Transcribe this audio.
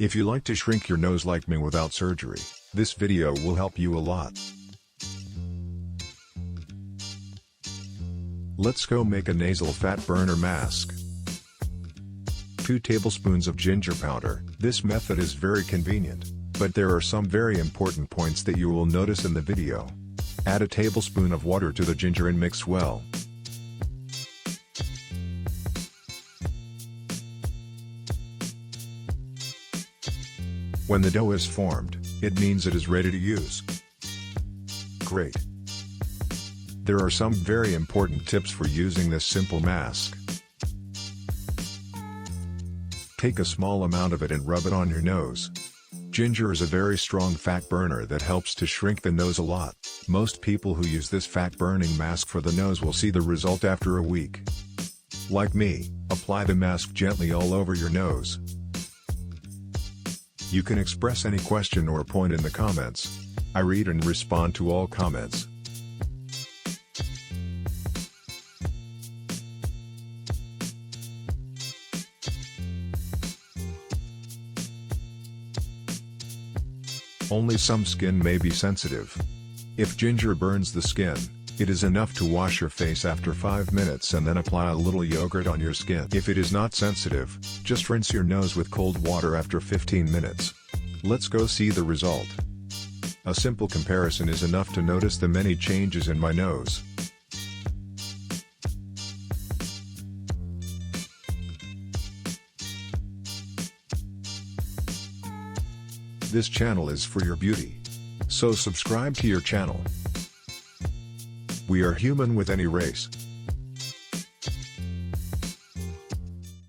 If you like to shrink your nose like me without surgery, this video will help you a lot. Let's go make a nasal fat burner mask. 2 tablespoons of ginger powder. This method is very convenient, but there are some very important points that you will notice in the video. Add a tablespoon of water to the ginger and mix well. When the dough is formed, it means it is ready to use. Great! There are some very important tips for using this simple mask. Take a small amount of it and rub it on your nose. Ginger is a very strong fat burner that helps to shrink the nose a lot. Most people who use this fat burning mask for the nose will see the result after a week. Like me, apply the mask gently all over your nose. You can express any question or point in the comments. I read and respond to all comments. Only some skin may be sensitive. If ginger burns the skin, it is enough to wash your face after 5 minutes and then apply a little yogurt on your skin. If it is not sensitive, just rinse your nose with cold water after 15 minutes. Let's go see the result. A simple comparison is enough to notice the many changes in my nose. This channel is for your beauty. So subscribe to your channel. We are human with any race.